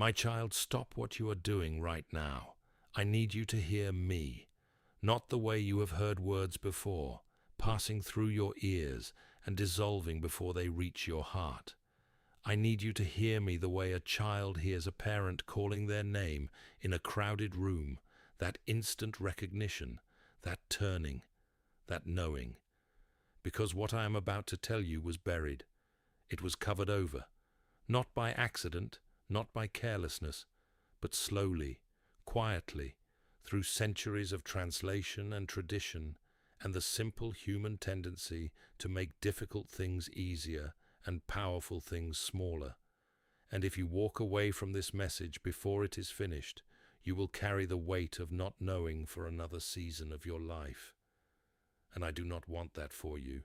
My child, stop what you are doing right now. I need you to hear me, not the way you have heard words before, passing through your ears and dissolving before they reach your heart. I need you to hear me the way a child hears a parent calling their name in a crowded room, that instant recognition, that turning, that knowing. Because what I am about to tell you was buried. It was covered over, not by accident, not by carelessness, but slowly, quietly, through centuries of translation and tradition, and the simple human tendency to make difficult things easier and powerful things smaller. And if you walk away from this message before it is finished, you will carry the weight of not knowing for another season of your life. And I do not want that for you.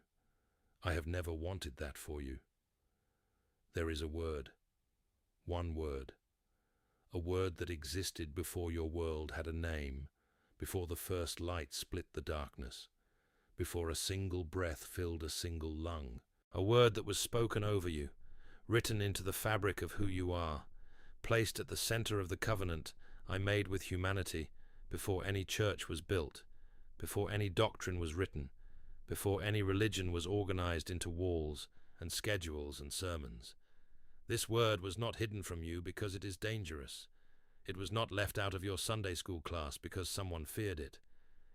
I have never wanted that for you. There is a word, one word, a word that existed before your world had a name, before the first light split the darkness, before a single breath filled a single lung, a word that was spoken over you, written into the fabric of who you are, placed at the center of the covenant I made with humanity before any church was built, before any doctrine was written, before any religion was organized into walls and schedules and sermons. This word was not hidden from you because it is dangerous. It was not left out of your Sunday school class because someone feared it.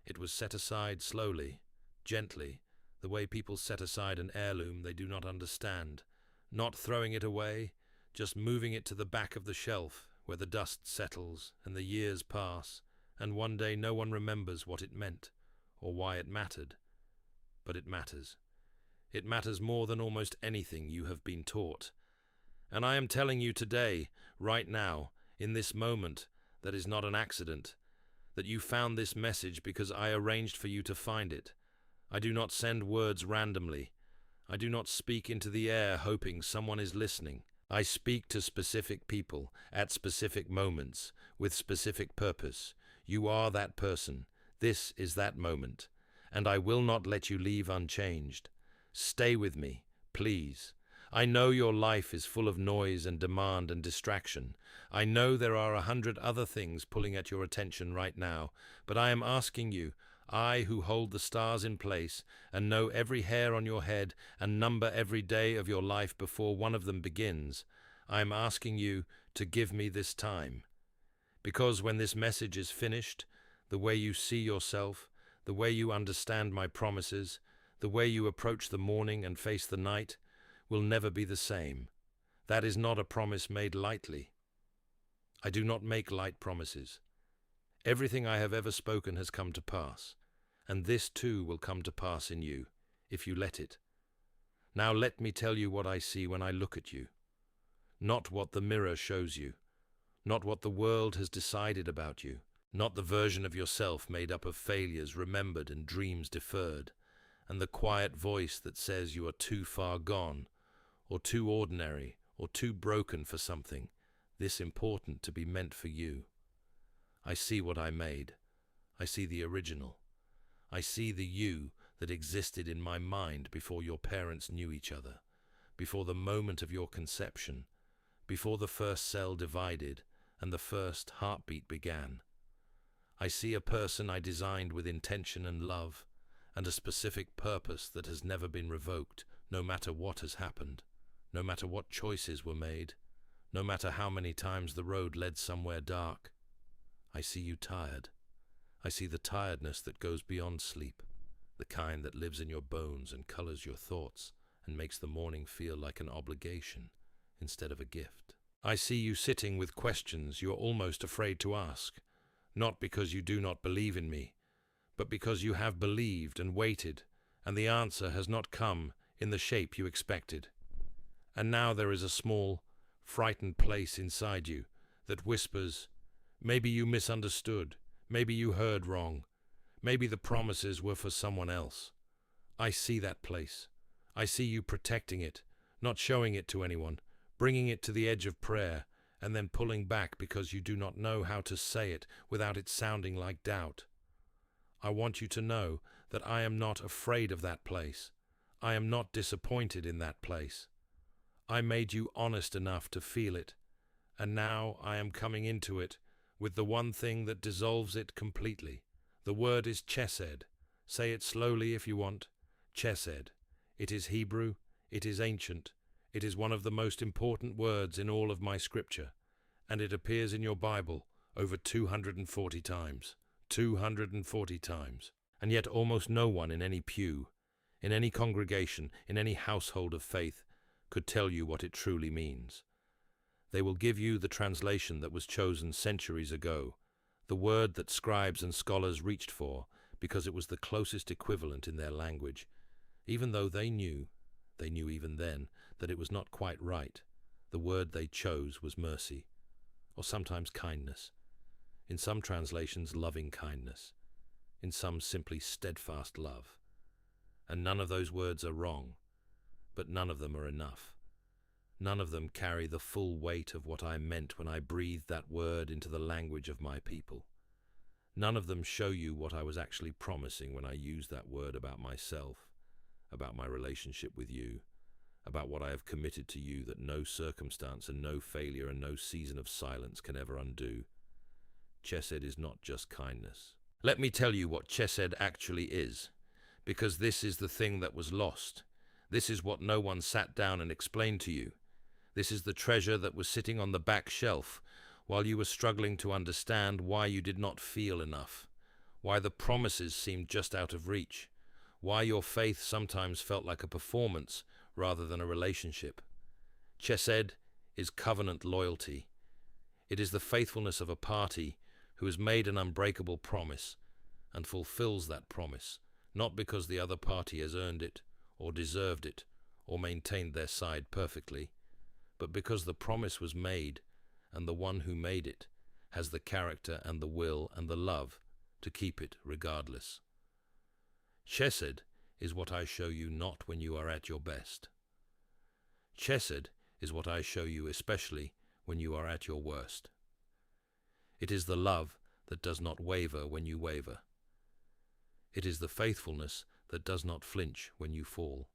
It was set aside slowly, gently, the way people set aside an heirloom they do not understand, not throwing it away, just moving it to the back of the shelf where the dust settles and the years pass, and one day no one remembers what it meant or why it mattered. But it matters. It matters more than almost anything you have been taught. And I am telling you today, right now, in this moment, that is not an accident, that you found this message because I arranged for you to find it. I do not send words randomly. I do not speak into the air hoping someone is listening. I speak to specific people at specific moments with specific purpose. You are that person. This is that moment. And I will not let you leave unchanged. Stay with me, please. I know your life is full of noise and demand and distraction. I know there are 100 other things pulling at your attention right now, but I am asking you, I who hold the stars in place and know every hair on your head and number every day of your life before one of them begins, I am asking you to give me this time. Because when this message is finished, the way you see yourself, the way you understand my promises, the way you approach the morning and face the night, will never be the same. That is not a promise made lightly. I do not make light promises. Everything I have ever spoken has come to pass, and this too will come to pass in you, if you let it. Now let me tell you what I see when I look at you. Not what the mirror shows you, not what the world has decided about you, not the version of yourself made up of failures remembered and dreams deferred, and the quiet voice that says you are too far gone, or too ordinary, or too broken for something this important to be meant for you. I see what I made. I see the original. I see the you that existed in my mind before your parents knew each other, before the moment of your conception, before the first cell divided and the first heartbeat began. I see a person I designed with intention and love, and a specific purpose that has never been revoked, no matter what has happened, no matter what choices were made, no matter how many times the road led somewhere dark. I see you tired. I see the tiredness that goes beyond sleep, the kind that lives in your bones and colors your thoughts and makes the morning feel like an obligation instead of a gift. I see you sitting with questions you are almost afraid to ask, not because you do not believe in me, but because you have believed and waited, and the answer has not come in the shape you expected. And now there is a small, frightened place inside you that whispers, maybe you misunderstood, maybe you heard wrong, maybe the promises were for someone else. I see that place. I see you protecting it, not showing it to anyone, bringing it to the edge of prayer, and then pulling back because you do not know how to say it without it sounding like doubt. I want you to know that I am not afraid of that place. I am not disappointed in that place. I made you honest enough to feel it, And now I am coming into it with the one thing that dissolves it completely. The word is chesed. Say it slowly if you want. Chesed. It is Hebrew. It is ancient. It is one of the most important words in all of my scripture, and it appears in your Bible over 240 times. 240 times. And yet almost no one in any pew, in any congregation, in any household of faith could tell you what it truly means. They will give you the translation that was chosen centuries ago, the word that scribes and scholars reached for because it was the closest equivalent in their language, even though they knew even then, that it was not quite right. The word they chose was mercy, or sometimes kindness. In some translations, loving kindness. In some, simply steadfast love. And none of those words are wrong, but none of them are enough. None of them carry the full weight of what I meant when I breathed that word into the language of my people. None of them show you what I was actually promising when I used that word about myself, about my relationship with you, about what I have committed to you that no circumstance and no failure and no season of silence can ever undo. Chesed is not just kindness. Let me tell you what chesed actually is, because this is the thing that was lost. This is what no one sat down and explained to you. This is the treasure that was sitting on the back shelf while you were struggling to understand why you did not feel enough, why the promises seemed just out of reach, why your faith sometimes felt like a performance rather than a relationship. Chesed is covenant loyalty. It is the faithfulness of a party who has made an unbreakable promise and fulfills that promise, not because the other party has earned it or deserved it or maintained their side perfectly, but because the promise was made and the one who made it has the character and the will and the love to keep it regardless. Chesed is what I show you not when you are at your best. Chesed is what I show you especially when you are at your worst. It is the love that does not waver when you waver. It is the faithfulness that does not flinch when you fall.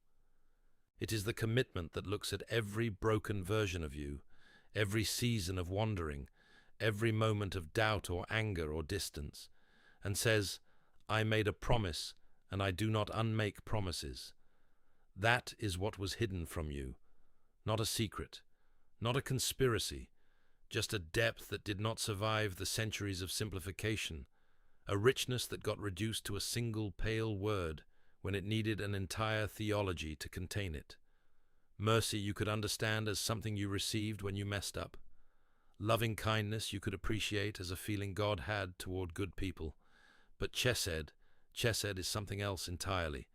It is the commitment that looks at every broken version of you, every season of wandering, every moment of doubt or anger or distance, and says, I made a promise, and I do not unmake promises. That is what was hidden from you, not a secret, not a conspiracy, just a depth that did not survive the centuries of simplification, a richness that got reduced to a single pale word when it needed an entire theology to contain it. Mercy you could understand as something you received when you messed up. Loving kindness you could appreciate as a feeling God had toward good people. But Chesed is something else entirely.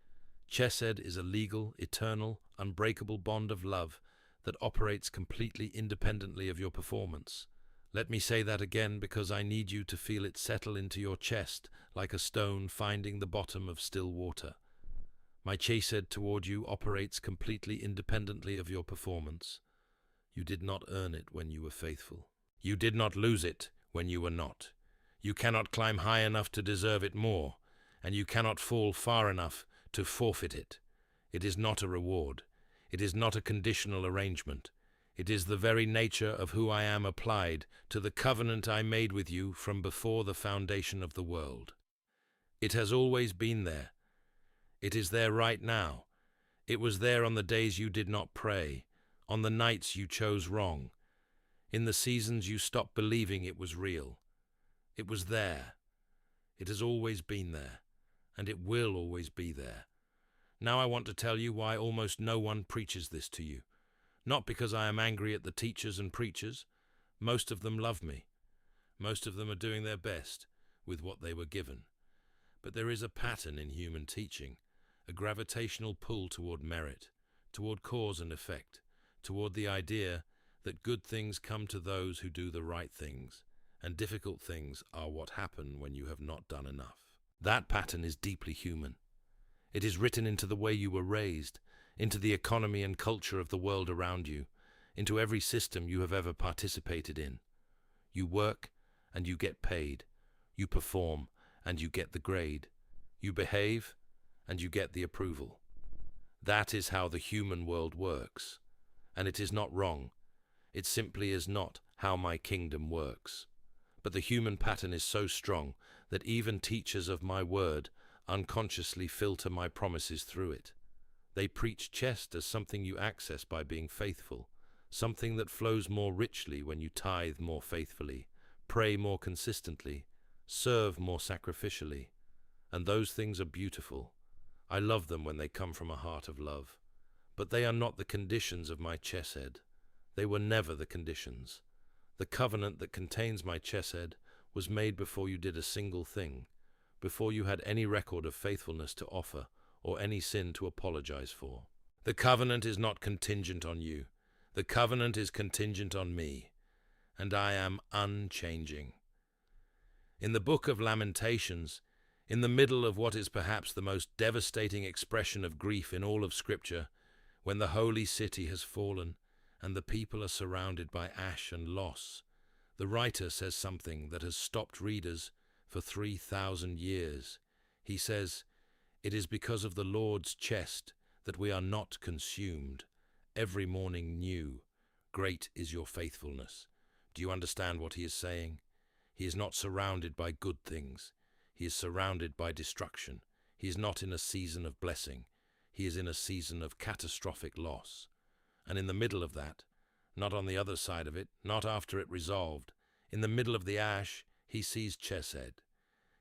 Chesed is a legal, eternal, unbreakable bond of love that operates completely independently of your performance. Let me say that again because I need you to feel it settle into your chest like a stone finding the bottom of still water. My chesed toward you operates completely independently of your performance. You did not earn it when you were faithful. You did not lose it when you were not. You cannot climb high enough to deserve it more, and you cannot fall far enough to forfeit it. It is not a reward. It is not a conditional arrangement. It is the very nature of who I am applied to the covenant I made with you from before the foundation of the world. It has always been there. It is there right now. It was there on the days you did not pray, on the nights you chose wrong, in the seasons you stopped believing it was real. It was there. It has always been there, and it will always be there. Now I want to tell you why almost no one preaches this to you. Not because I am angry at the teachers and preachers. Most of them love me. Most of them are doing their best with what they were given. But there is a pattern in human teaching, a gravitational pull toward merit, toward cause and effect, toward the idea that good things come to those who do the right things, and difficult things are what happen when you have not done enough. That pattern is deeply human. It is written into the way you were raised, into the economy and culture of the world around you, into every system you have ever participated in. You work and you get paid. You perform and you get the grade. You behave and you get the approval. That is how the human world works. And it is not wrong. It simply is not how my kingdom works. But the human pattern is so strong that even teachers of my word unconsciously filter my promises through it. They preach chest as something you access by being faithful, something that flows more richly when you tithe more faithfully, pray more consistently, serve more sacrificially. And those things are beautiful. I love them when they come from a heart of love. But they are not the conditions of my chesed. They were never the conditions. The covenant that contains my chesed was made before you did a single thing, before you had any record of faithfulness to offer or any sin to apologize for. The covenant is not contingent on you. The covenant is contingent on me, and I am unchanging. In the book of Lamentations, in the middle of what is perhaps the most devastating expression of grief in all of Scripture, when the holy city has fallen and the people are surrounded by ash and loss, the writer says something that has stopped readers for 3,000 years. He says, "It is because of the Lord's chest that we are not consumed. Every morning new. Great is your faithfulness." Do you understand what he is saying? He is not surrounded by good things. He is surrounded by destruction. He is not in a season of blessing. He is in a season of catastrophic loss. And in the middle of that, not on the other side of it, not after it resolved, in the middle of the ash, he sees chesed.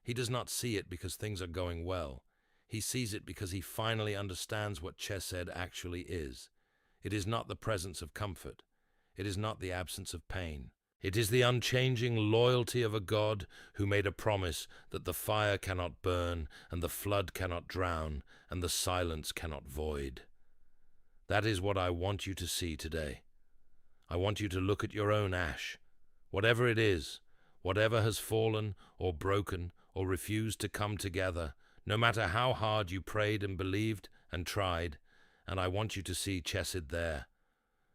He does not see it because things are going well. He sees it because he finally understands what chesed actually is. It is not the presence of comfort. It is not the absence of pain. It is the unchanging loyalty of a God who made a promise that the fire cannot burn, and the flood cannot drown, and the silence cannot void. That is what I want you to see today. I want you to look at your own ash. Whatever it is, whatever has fallen or broken or refused to come together, no matter how hard you prayed and believed and tried, and I want you to see chesed there.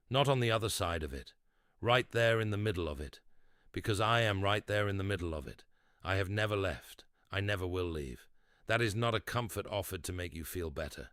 Not on the other side of it. Right there in the middle of it, because I am right there in the middle of it. I have never left. I never will leave. That is not a comfort offered to make you feel better.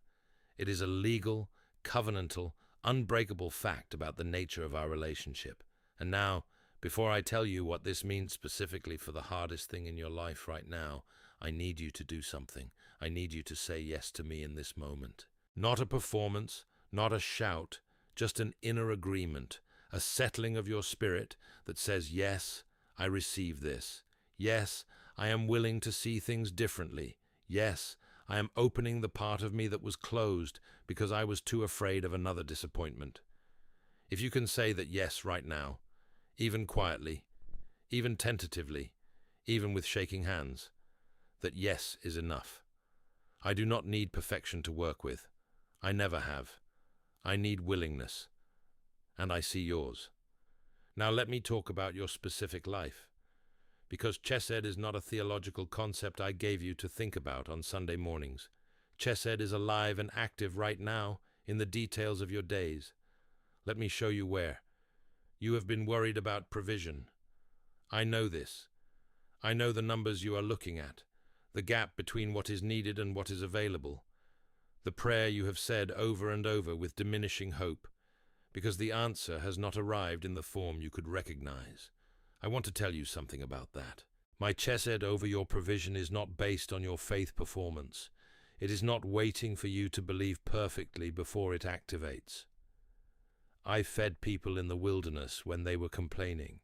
It is a legal, covenantal, unbreakable fact about the nature of our relationship. And now, before I tell you what this means specifically for the hardest thing in your life right now, I need you to do something. I need you to say yes to me in this moment. Not a performance, not a shout, just an inner agreement. A settling of your spirit that says, yes, I receive this. Yes, I am willing to see things differently. Yes, I am opening the part of me that was closed because I was too afraid of another disappointment. If you can say that yes right now, even quietly, even tentatively, even with shaking hands, that yes is enough. I do not need perfection to work with. I never have. I need willingness. And I see yours. Now let me talk about your specific life, because chesed is not a theological concept I gave you to think about on Sunday mornings. Chesed is alive and active right now in the details of your days. Let me show you where. You have been worried about provision. I know this. I know the numbers you are looking at, the gap between what is needed and what is available, the prayer you have said over and over with diminishing hope, because the answer has not arrived in the form you could recognize. I want to tell you something about that. My chesed over your provision is not based on your faith performance. It is not waiting for you to believe perfectly before it activates. I fed people in the wilderness when they were complaining.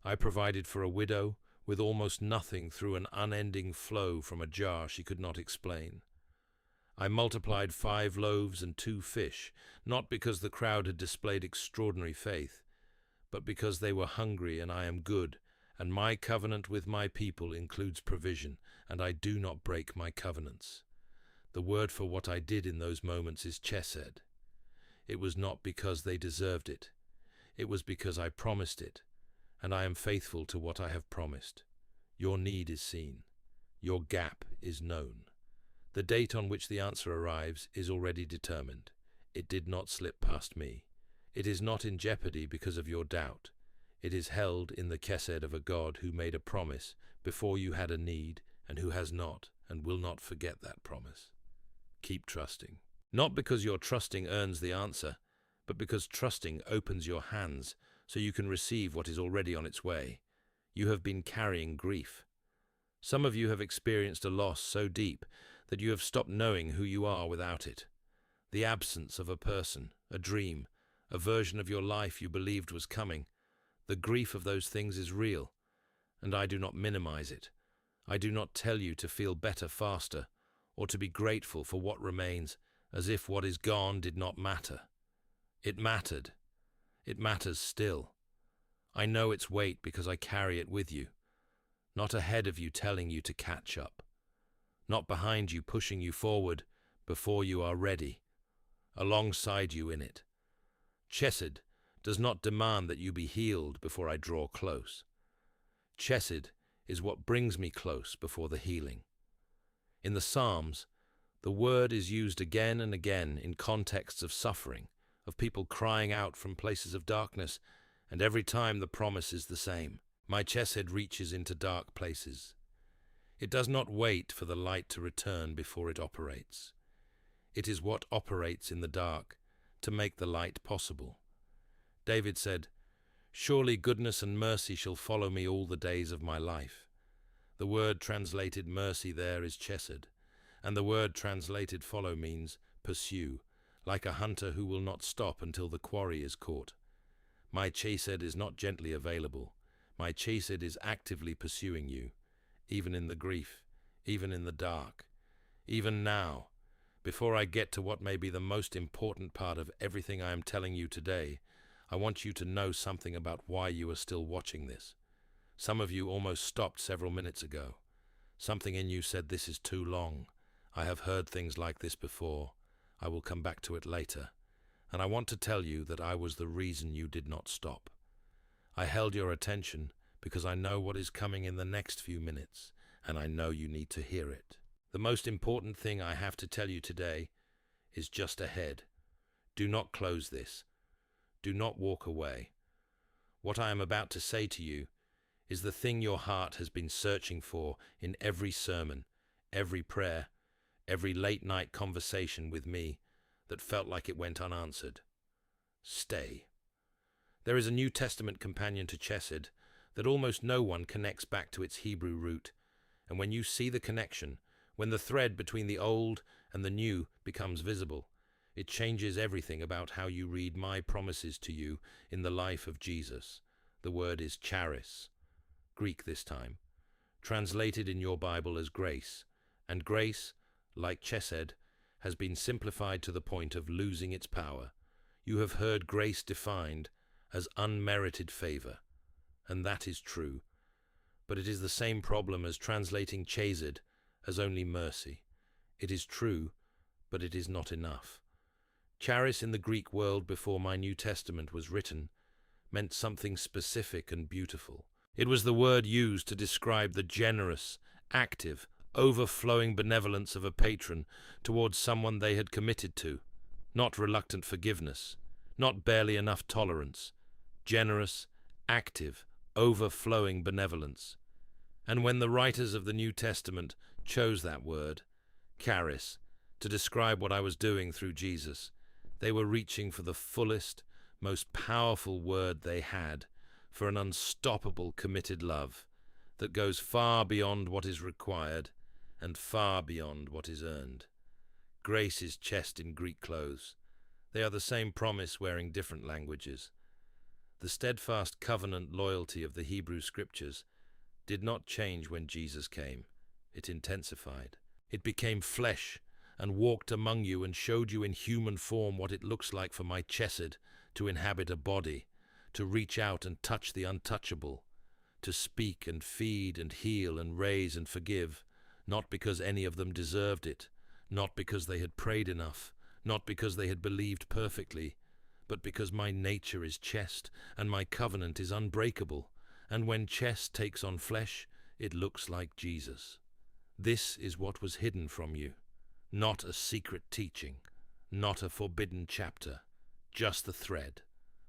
I provided for a widow with almost nothing through an unending flow from a jar she could not explain. I multiplied 5 loaves and 2 fish, not because the crowd had displayed extraordinary faith, but because they were hungry, and I am good, and my covenant with my people includes provision, and I do not break my covenants. The word for what I did in those moments is chesed. It was not because they deserved it. It was because I promised it, and I am faithful to what I have promised. Your need is seen. Your gap is known. The date on which the answer arrives is already determined. It did not slip past me. It is not in jeopardy because of your doubt. It is held in the chesed of a God who made a promise before you had a need, and who has not and will not forget that promise. Keep trusting. Not because your trusting earns the answer, but because trusting opens your hands so you can receive what is already on its way. You have been carrying grief. Some of you have experienced a loss so deep that you have stopped knowing who you are without it. The absence of a person, a dream, a version of your life you believed was coming. The grief of those things is real, and I do not minimize it. I do not tell you to feel better faster, or to be grateful for what remains, as if what is gone did not matter. It mattered. It matters still. I know its weight because I carry it with you, not ahead of you telling you to catch up, not behind you pushing you forward before you are ready, alongside you in it. Chesed does not demand that you be healed before I draw close. Chesed is what brings me close before the healing. In the Psalms, the word is used again and again in contexts of suffering, of people crying out from places of darkness, and every time the promise is the same. My chesed reaches into dark places. It does not wait for the light to return before it operates. It is what operates in the dark to make the light possible. David said, "Surely goodness and mercy shall follow me all the days of my life." The word translated mercy there is chesed, and the word translated follow means pursue, like a hunter who will not stop until the quarry is caught. My chesed is not gently available. My chesed is actively pursuing you, even in the grief, even in the dark, even now. Before I get to what may be the most important part of everything I am telling you today, I want you to know something about why you are still watching this. Some of you almost stopped several minutes ago. Something in you said, "This is too long. I have heard things like this before. I will come back to it later." And I want to tell you that I was the reason you did not stop. I held your attention because I know what is coming in the next few minutes, and I know you need to hear it. The most important thing I have to tell you today is just ahead. Do not close this. Do not walk away. What I am about to say to you is the thing your heart has been searching for in every sermon, every prayer, every late-night conversation with me that felt like it went unanswered. Stay. There is a New Testament companion to chesed that almost no one connects back to its Hebrew root, and when you see the connection, when the thread between the old and the new becomes visible, it changes everything about how you read my promises to you in the life of Jesus. The word is charis, Greek this time, translated in your Bible as grace, and grace, like chesed, has been simplified to the point of losing its power. You have heard grace defined as unmerited favor, and that is true, but it is the same problem as translating chesed as only mercy. It is true, but it is not enough. Charis in the Greek world before my New Testament was written meant something specific and beautiful. It was the word used to describe the generous, active, overflowing benevolence of a patron towards someone they had committed to, not reluctant forgiveness, not barely enough tolerance, generous, active, overflowing benevolence. And when the writers of the New Testament chose that word, charis, to describe what I was doing through Jesus, they were reaching for the fullest, most powerful word they had for an unstoppable committed love that goes far beyond what is required and far beyond what is earned. Grace is chest in Greek clothes. They are the same promise wearing different languages. The steadfast covenant loyalty of the Hebrew Scriptures did not change when Jesus came. It intensified. It became flesh and walked among you and showed you in human form what it looks like for my chesed to inhabit a body, to reach out and touch the untouchable, to speak and feed and heal and raise and forgive, not because any of them deserved it, not because they had prayed enough, not because they had believed perfectly, but because my nature is chest and my covenant is unbreakable, and when chest takes on flesh, it looks like Jesus. This is what was hidden from you, not a secret teaching, not a forbidden chapter, just the thread,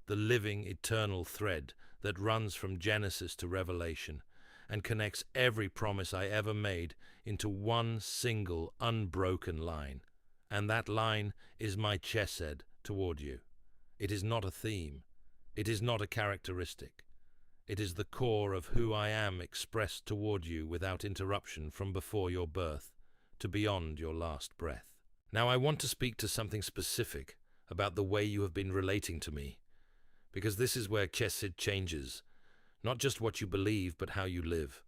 the living, eternal thread that runs from Genesis to Revelation and connects every promise I ever made into one single, unbroken line. And that line is my chesed toward you. It is not a theme. It is not a characteristic. It is the core of who I am expressed toward you without interruption from before your birth to beyond your last breath. Now I want to speak to something specific about the way you have been relating to me, because this is where Chesed changes, not just what you believe, but how you live,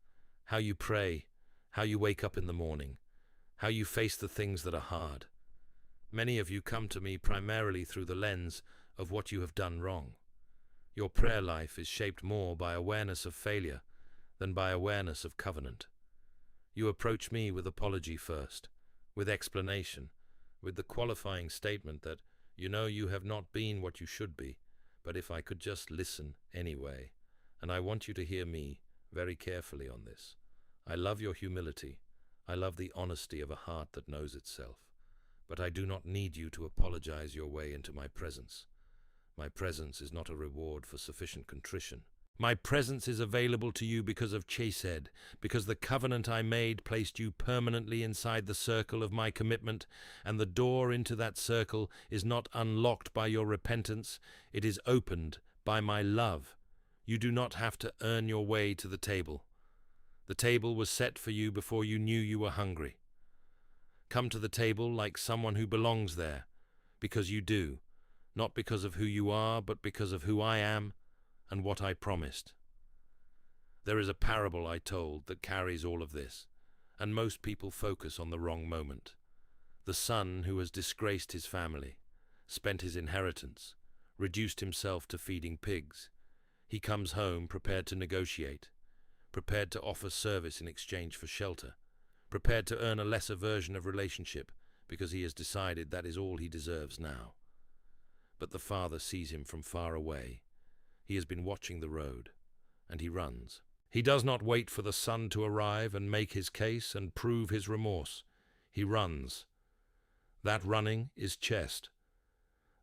how you pray, how you wake up in the morning, how you face the things that are hard. Many of you come to me primarily through the lens of what you have done wrong. Your prayer life is shaped more by awareness of failure than by awareness of covenant. You approach me with apology first, with explanation, with the qualifying statement that you know you have not been what you should be, but if I could just listen anyway. And I want you to hear me very carefully on this. I love your humility. I love the honesty of a heart that knows itself. But I do not need you to apologize your way into my presence. My presence is not a reward for sufficient contrition. My presence is available to you because of Chesed, because the covenant I made placed you permanently inside the circle of my commitment, and the door into that circle is not unlocked by your repentance, it is opened by my love. You do not have to earn your way to the table. The table was set for you before you knew you were hungry. Come to the table like someone who belongs there, because you do, not because of who you are, but because of who I am and what I promised. There is a parable I told that carries all of this, and most people focus on the wrong moment. The son who has disgraced his family, spent his inheritance, reduced himself to feeding pigs. He comes home prepared to negotiate, prepared to offer service in exchange for shelter, prepared to earn a lesser version of relationship because he has decided that is all he deserves now. But the father sees him from far away. He has been watching the road, and he runs. He does not wait for the son to arrive and make his case and prove his remorse. He runs. That running is Chesed.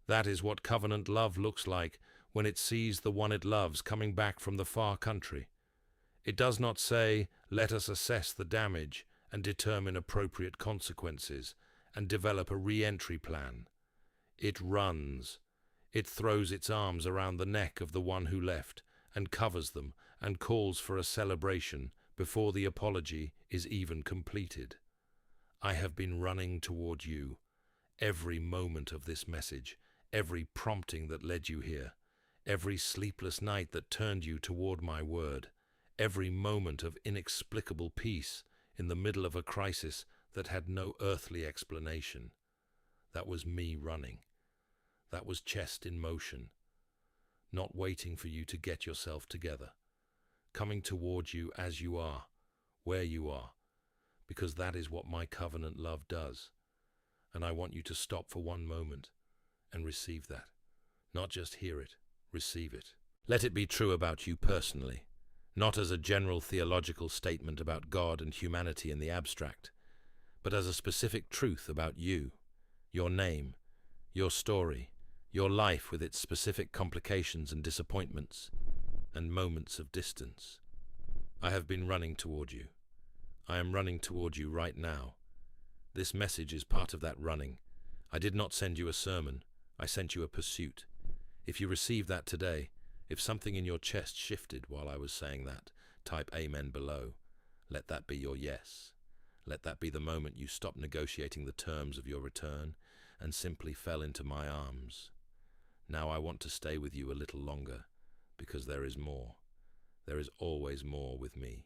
That is what covenant love looks like when it sees the one it loves coming back from the far country. It does not say, let us assess the damage and determine appropriate consequences and develop a re-entry plan. It runs. It throws its arms around the neck of the one who left and covers them and calls for a celebration before the apology is even completed. I have been running toward you. Every moment of this message, every prompting that led you here, every sleepless night that turned you toward my word, every moment of inexplicable peace in the middle of a crisis that had no earthly explanation. That was me running. That was Chesed in motion, not waiting for you to get yourself together, coming toward you as you are, where you are, because that is what my covenant love does. And I want you to stop for one moment and receive that. Not just hear it, receive it. Let it be true about you personally, not as a general theological statement about God and humanity in the abstract, but as a specific truth about you, your name, your story, your life with its specific complications and disappointments and moments of distance. I have been running toward you. I am running toward you right now. This message is part of that running. I did not send you a sermon. I sent you a pursuit. If you receive that today, if something in your chest shifted while I was saying that, type amen below. Let that be your yes. Let that be the moment you stopped negotiating the terms of your return and simply fell into my arms. Now I want to stay with you a little longer, because there is more. There is always more with me.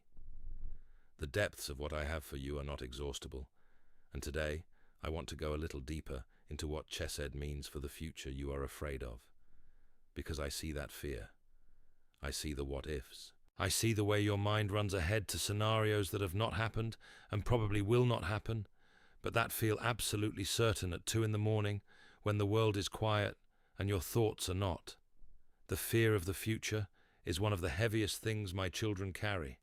The depths of what I have for you are not exhaustible, and today I want to go a little deeper into what Chesed means for the future you are afraid of, because I see that fear. I see the what-ifs. I see the way your mind runs ahead to scenarios that have not happened and probably will not happen, but that feel absolutely certain at 2 a.m. when the world is quiet and your thoughts are not. The fear of the future is one of the heaviest things my children carry.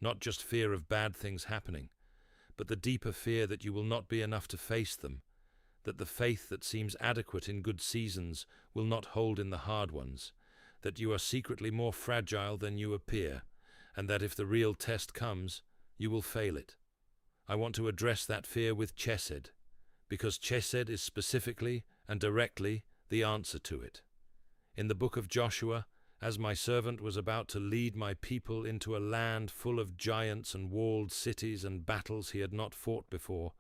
Not just fear of bad things happening, but the deeper fear that you will not be enough to face them, that the faith that seems adequate in good seasons will not hold in the hard ones, that you are secretly more fragile than you appear, and that if the real test comes, you will fail it. I want to address that fear with Chesed, because Chesed is specifically and directly the answer to it. In the book of Joshua, as my servant was about to lead my people into a land full of giants and walled cities and battles he had not fought before,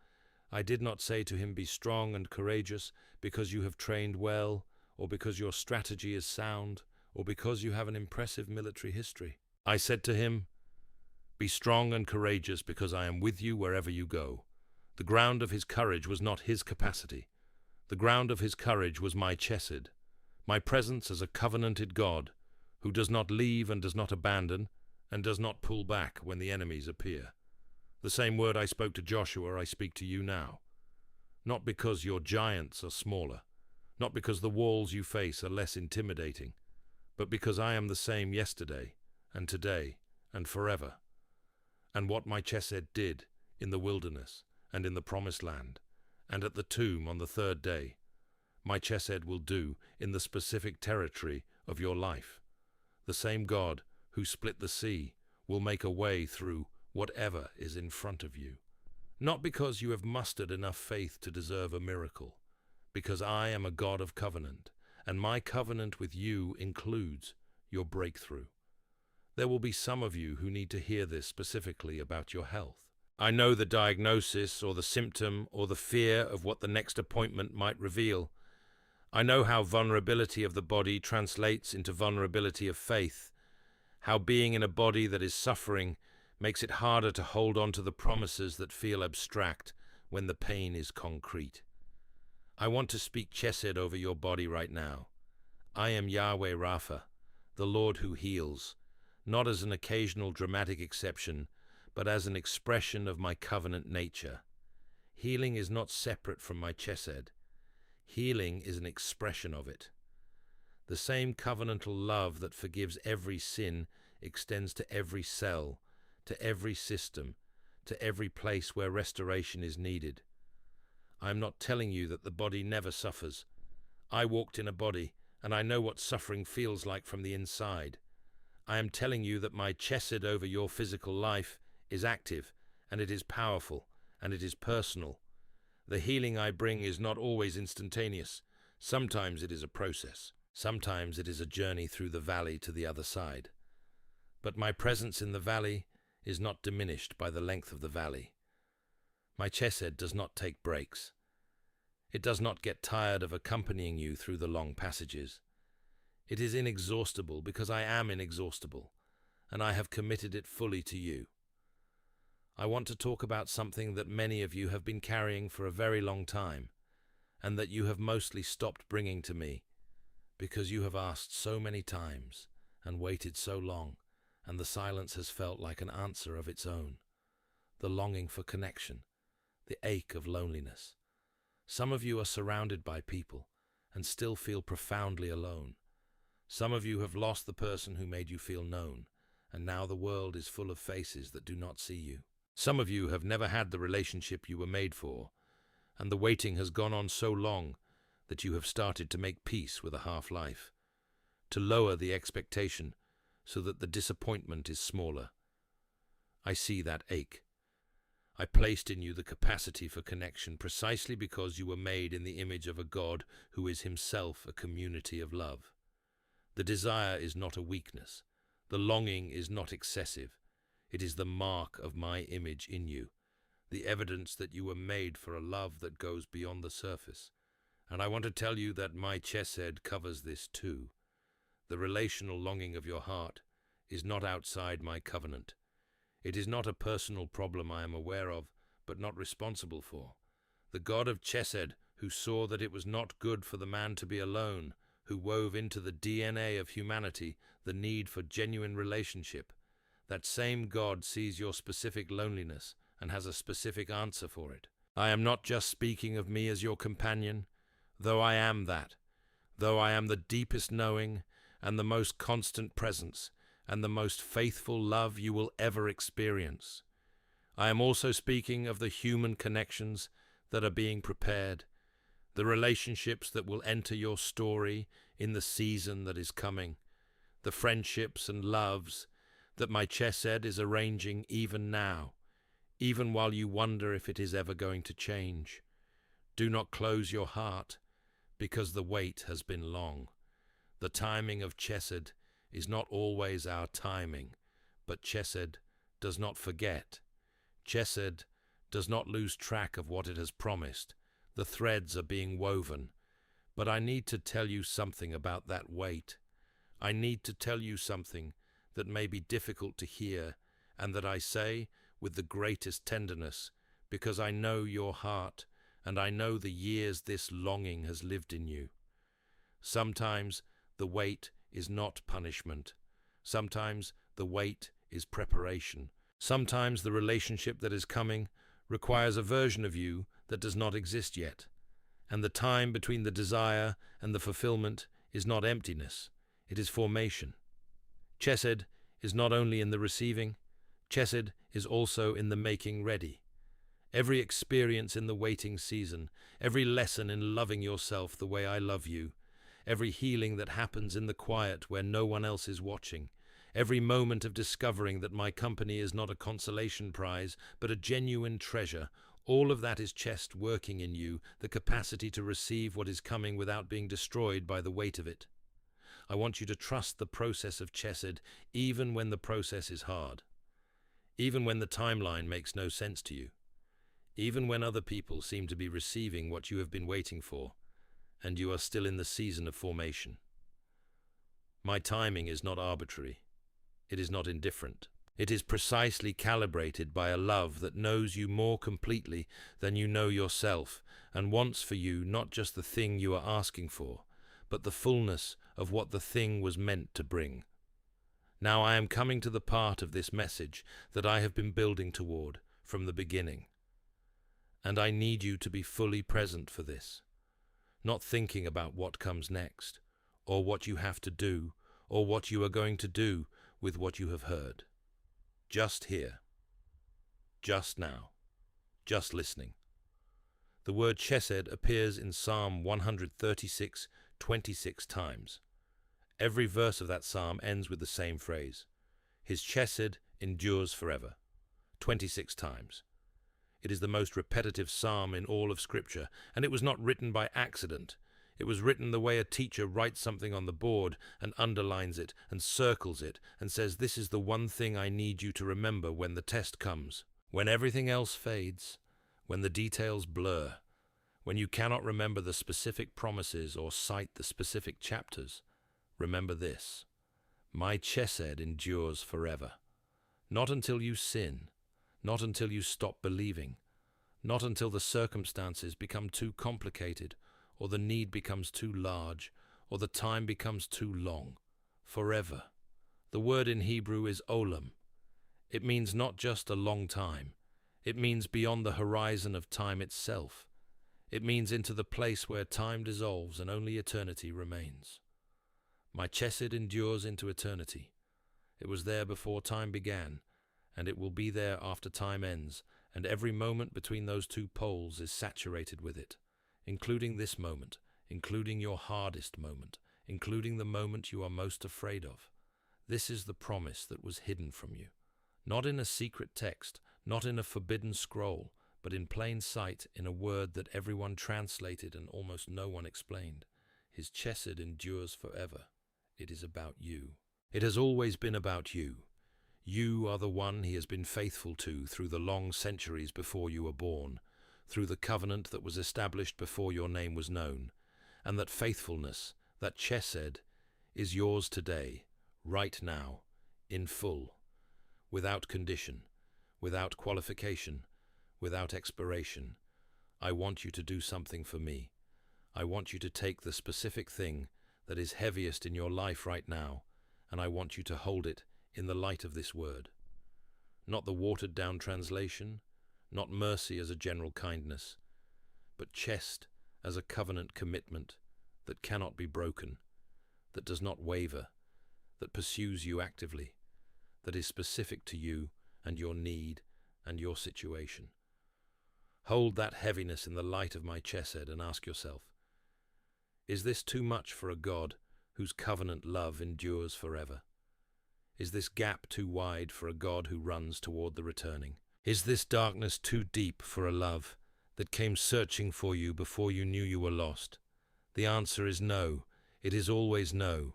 I did not say to him, "Be strong and courageous, because you have trained well, or because your strategy is sound, or because you have an impressive military history." I said to him, "Be strong and courageous, because I am with you wherever you go." The ground of his courage was not his capacity. The ground of his courage was my chesed, my presence as a covenanted God, who does not leave and does not abandon, and does not pull back when the enemies appear. The same word I spoke to Joshua I speak to you now. Not because your giants are smaller, not because the walls you face are less intimidating, but because I am the same yesterday, and today, and forever. And what my chesed did in the wilderness, and in the promised land, and at the tomb on the third day, my chesed will do in the specific territory of your life. The same God who split the sea will make a way through whatever is in front of you. Not because you have mustered enough faith to deserve a miracle, because I am a God of covenant, and my covenant with you includes your breakthrough. There will be some of you who need to hear this specifically about your health. I know the diagnosis or the symptom or the fear of what the next appointment might reveal. I know how vulnerability of the body translates into vulnerability of faith, how being in a body that is suffering makes it harder to hold on to the promises that feel abstract when the pain is concrete. I want to speak chesed over your body right now. I am Yahweh Rapha, the Lord who heals, not as an occasional dramatic exception, but as an expression of my covenant nature. Healing is not separate from my chesed. Healing is an expression of it. The same covenantal love that forgives every sin extends to every cell, to every system, to every place where restoration is needed. I am not telling you that the body never suffers. I walked in a body, and I know what suffering feels like from the inside. I am telling you that my chesed over your physical life is active, and it is powerful, and it is personal. The healing I bring is not always instantaneous. Sometimes it is a process. Sometimes it is a journey through the valley to the other side. But my presence in the valley is not diminished by the length of the valley. My chesed does not take breaks. It does not get tired of accompanying you through the long passages. It is inexhaustible because I am inexhaustible, and I have committed it fully to you. I want to talk about something that many of you have been carrying for a very long time, and that you have mostly stopped bringing to me, because you have asked so many times and waited so long, and the silence has felt like an answer of its own. The longing for connection, the ache of loneliness. Some of you are surrounded by people and still feel profoundly alone. Some of you have lost the person who made you feel known, and now the world is full of faces that do not see you. Some of you have never had the relationship you were made for, and the waiting has gone on so long that you have started to make peace with a half-life, to lower the expectation so that the disappointment is smaller. I see that ache. I placed in you the capacity for connection precisely because you were made in the image of a God who is himself a community of love. The desire is not a weakness. The longing is not excessive. It is the mark of my image in you, the evidence that you were made for a love that goes beyond the surface. And I want to tell you that my chesed covers this too. The relational longing of your heart is not outside my covenant. It is not a personal problem I am aware of, but not responsible for. The God of chesed, who saw that it was not good for the man to be alone, who wove into the DNA of humanity the need for genuine relationship, that same God sees your specific loneliness and has a specific answer for it. I am not just speaking of me as your companion, though I am that, though I am the deepest knowing and the most constant presence and the most faithful love you will ever experience. I am also speaking of the human connections that are being prepared, the relationships that will enter your story in the season that is coming, the friendships and loves that my chesed is arranging even now, even while you wonder if it is ever going to change. Do not close your heart, because the wait has been long. The timing of Chesed is not always our timing, but Chesed does not forget. Chesed does not lose track of what it has promised. The threads are being woven. But I need to tell you something about that wait. I need to tell you something that may be difficult to hear, and that I say with the greatest tenderness, because I know your heart, and I know the years this longing has lived in you. Sometimes the wait is not punishment. Sometimes the wait is preparation. Sometimes the relationship that is coming requires a version of you that does not exist yet. And the time between the desire and the fulfillment is not emptiness, it is formation. Chesed is not only in the receiving, Chesed is also in the making ready. Every experience in the waiting season, every lesson in loving yourself the way I love you, every healing that happens in the quiet where no one else is watching, every moment of discovering that my company is not a consolation prize, but a genuine treasure, all of that is Chesed working in you, the capacity to receive what is coming without being destroyed by the weight of it. I want you to trust the process of Chesed, even when the process is hard, even when the timeline makes no sense to you, even when other people seem to be receiving what you have been waiting for, and you are still in the season of formation. My timing is not arbitrary. It is not indifferent. It is precisely calibrated by a love that knows you more completely than you know yourself, and wants for you not just the thing you are asking for, but the fullness of what the thing was meant to bring. Now I am coming to the part of this message that I have been building toward from the beginning. And I need you to be fully present for this, not thinking about what comes next, or what you have to do, or what you are going to do with what you have heard. Just here, just now, just listening. The word Chesed appears in Psalm 136 26 times. Every verse of that psalm ends with the same phrase. His Chesed endures forever, 26 times. It is the most repetitive psalm in all of Scripture, and it was not written by accident. It was written the way a teacher writes something on the board and underlines it and circles it and says, this is the one thing I need you to remember when the test comes. When everything else fades, when the details blur, when you cannot remember the specific promises or cite the specific chapters, remember this. My Chesed endures forever. Not until you sin, not until you stop believing, not until the circumstances become too complicated, or the need becomes too large, or the time becomes too long. Forever. The word in Hebrew is olam. It means not just a long time. It means beyond the horizon of time itself. It means into the place where time dissolves and only eternity remains. My Chesed endures into eternity. It was there before time began, and it will be there after time ends, and every moment between those two poles is saturated with it, including this moment, including your hardest moment, including the moment you are most afraid of. This is the promise that was hidden from you, not in a secret text, not in a forbidden scroll, but in plain sight in a word that everyone translated and almost no one explained. His Chesed endures forever. It is about you. It has always been about you. You are the one he has been faithful to through the long centuries before you were born, through the covenant that was established before your name was known, and that faithfulness, that Chesed, is yours today, right now, in full, without condition, without qualification, without expiration. I want you to do something for me. I want you to take the specific thing that is heaviest in your life right now, and I want you to hold it in the light of this word. Not the watered-down translation, not mercy as a general kindness, but Chesed as a covenant commitment that cannot be broken, that does not waver, that pursues you actively, that is specific to you and your need and your situation. Hold that heaviness in the light of my Chesed and ask yourself, is this too much for a God whose covenant love endures forever? Is this gap too wide for a God who runs toward the returning? Is this darkness too deep for a love that came searching for you before you knew you were lost? The answer is no. It is always no.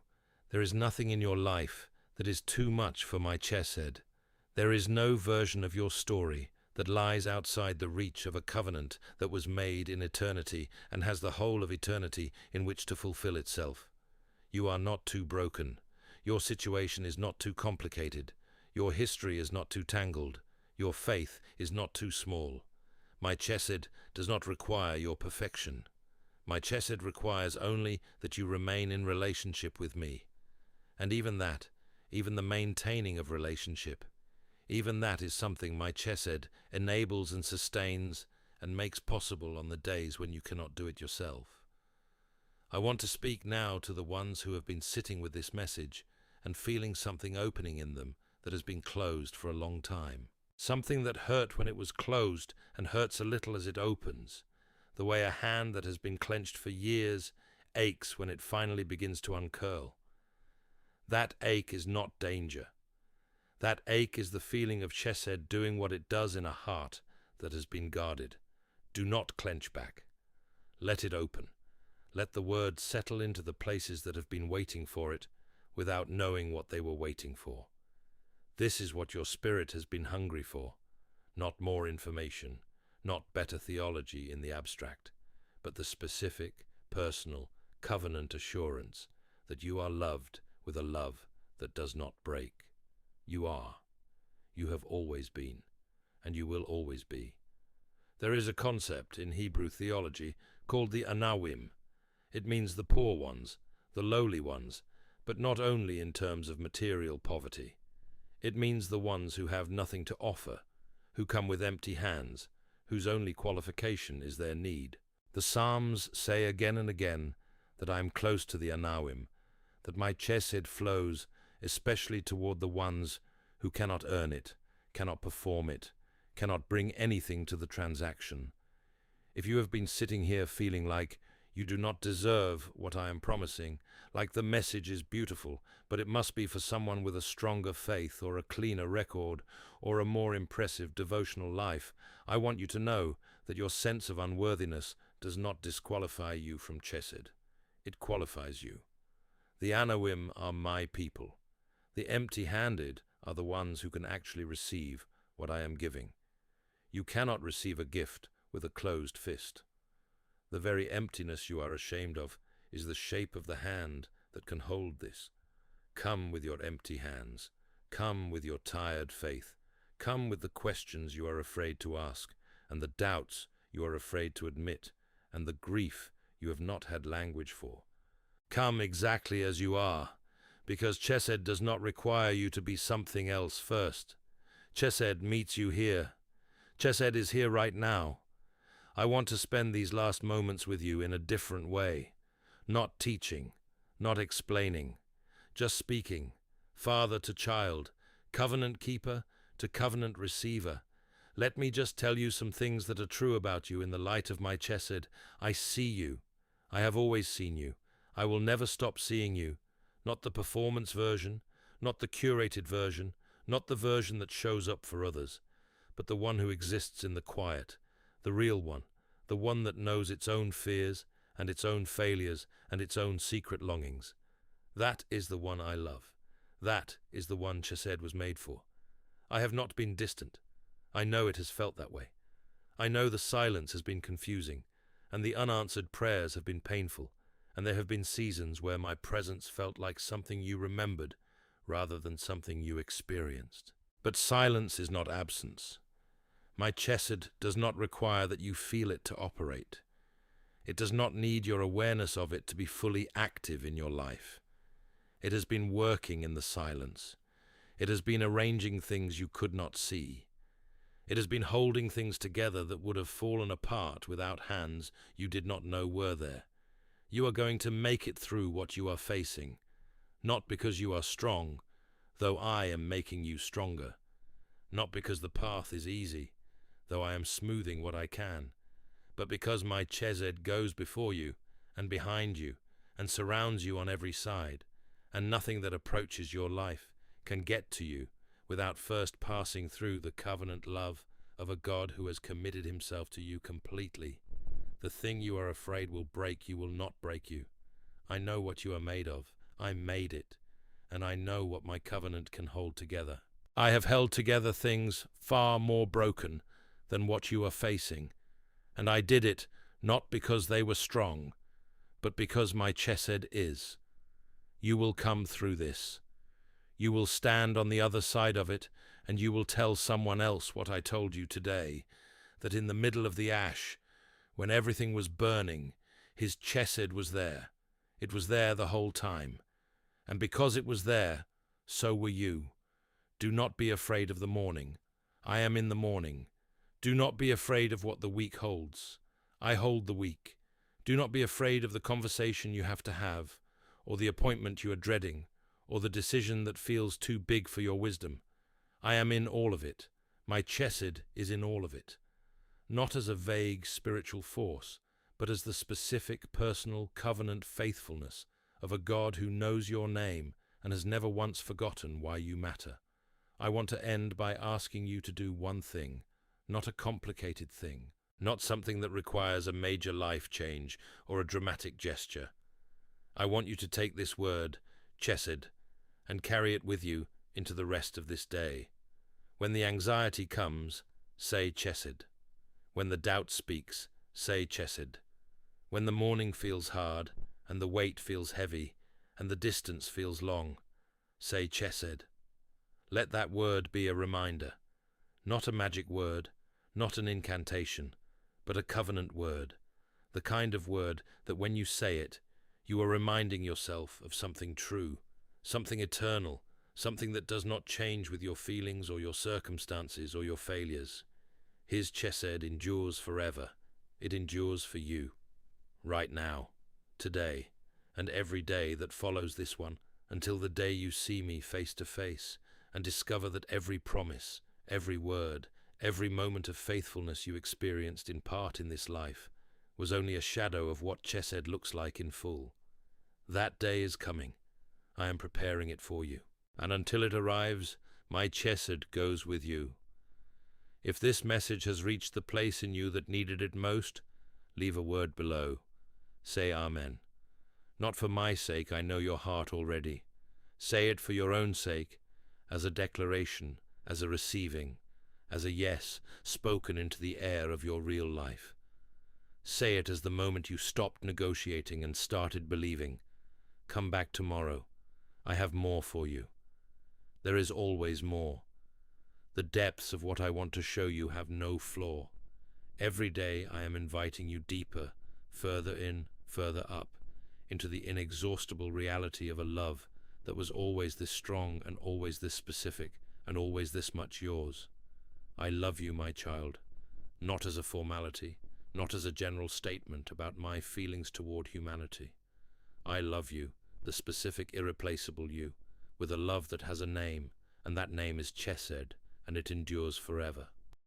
There is nothing in your life that is too much for my Chesed. There is no version of your story that lies outside the reach of a covenant that was made in eternity and has the whole of eternity in which to fulfill itself. You are not too broken. Your situation is not too complicated. Your history is not too tangled. Your faith is not too small. My Chesed does not require your perfection. My Chesed requires only that you remain in relationship with me. And even that, even the maintaining of relationship, even that is something my Chesed enables and sustains and makes possible on the days when you cannot do it yourself. I want to speak now to the ones who have been sitting with this message and feeling something opening in them that has been closed for a long time. Something that hurt when it was closed and hurts a little as it opens, the way a hand that has been clenched for years aches when it finally begins to uncurl. That ache is not danger. That ache is the feeling of Chesed doing what it does in a heart that has been guarded. Do not clench back. Let it open. Let the word settle into the places that have been waiting for it without knowing what they were waiting for. This is what your spirit has been hungry for, not more information, not better theology in the abstract, but the specific, personal, covenant assurance that you are loved with a love that does not break. You are. You have always been, and you will always be. There is a concept in Hebrew theology called the Anawim. It means the poor ones, the lowly ones, but not only in terms of material poverty. It means the ones who have nothing to offer, who come with empty hands, whose only qualification is their need. The Psalms say again and again that I am close to the Anawim, that my Chesed flows especially toward the ones who cannot earn it, cannot perform it, cannot bring anything to the transaction. If you have been sitting here feeling like you do not deserve what I am promising, like the message is beautiful, but it must be for someone with a stronger faith or a cleaner record or a more impressive devotional life, I want you to know that your sense of unworthiness does not disqualify you from Chesed. It qualifies you. The Anawim are my people. The empty-handed are the ones who can actually receive what I am giving. You cannot receive a gift with a closed fist. The very emptiness you are ashamed of is the shape of the hand that can hold this. Come with your empty hands. Come with your tired faith. Come with the questions you are afraid to ask, and the doubts you are afraid to admit, and the grief you have not had language for. Come exactly as you are, because Chesed does not require you to be something else first. Chesed meets you here. Chesed is here right now. I want to spend these last moments with you in a different way, not teaching, not explaining, just speaking, father to child, covenant keeper to covenant receiver. Let me just tell you some things that are true about you in the light of my Chesed. I see you. I have always seen you. I will never stop seeing you. Not the performance version, not the curated version, not the version that shows up for others, but the one who exists in the quiet, the real one, the one that knows its own fears and its own failures and its own secret longings. That is the one I love. That is the one Chesed was made for. I have not been distant. I know it has felt that way. I know the silence has been confusing, and the unanswered prayers have been painful, and there have been seasons where my presence felt like something you remembered rather than something you experienced. But silence is not absence. My Chesed does not require that you feel it to operate. It does not need your awareness of it to be fully active in your life. It has been working in the silence. It has been arranging things you could not see. It has been holding things together that would have fallen apart without hands you did not know were there. You are going to make it through what you are facing, not because you are strong, though I am making you stronger, not because the path is easy, though I am smoothing what I can, but because my Chesed goes before you and behind you and surrounds you on every side, and nothing that approaches your life can get to you without first passing through the covenant love of a God who has committed himself to you completely. The thing you are afraid will break you will not break you. I know what you are made of. I made it, and I know what my covenant can hold together. I have held together things far more broken than what you are facing, and I did it not because they were strong, but because my chesed is. You will come through this. You will stand on the other side of it, and you will tell someone else what I told you today, that in the middle of the ash, when everything was burning, his chesed was there. It was there the whole time. And because it was there, so were you. Do not be afraid of the morning. I am in the morning. Do not be afraid of what the week holds. I hold the week. Do not be afraid of the conversation you have to have, or the appointment you are dreading, or the decision that feels too big for your wisdom. I am in all of it. My chesed is in all of it. Not as a vague spiritual force, but as the specific personal covenant faithfulness of a God who knows your name and has never once forgotten why you matter. I want to end by asking you to do one thing, not a complicated thing, not something that requires a major life change or a dramatic gesture. I want you to take this word, chesed, and carry it with you into the rest of this day. When the anxiety comes, say chesed. When the doubt speaks, say chesed. When the morning feels hard, and the weight feels heavy, and the distance feels long, say chesed. Let that word be a reminder, not a magic word, not an incantation, but a covenant word, the kind of word that when you say it, you are reminding yourself of something true, something eternal, something that does not change with your feelings or your circumstances or your failures. His chesed endures forever. It endures for you, right now, today, and every day that follows this one, until the day you see me face to face, and discover that every promise, every word, every moment of faithfulness you experienced in part in this life was only a shadow of what chesed looks like in full. That day is coming. I am preparing it for you. And until it arrives, my chesed goes with you. If this message has reached the place in you that needed it most, leave a word below. Say Amen. Not for my sake, I know your heart already. Say it for your own sake, as a declaration, as a receiving, as a yes spoken into the air of your real life. Say it as the moment you stopped negotiating and started believing. Come back tomorrow. I have more for you. There is always more. The depths of what I want to show you have no flaw. Every day I am inviting you deeper, further in, further up, into the inexhaustible reality of a love that was always this strong and always this specific and always this much yours. I love you, my child, not as a formality, not as a general statement about my feelings toward humanity. I love you, the specific, irreplaceable you, with a love that has a name, and that name is chesed, and it endures forever.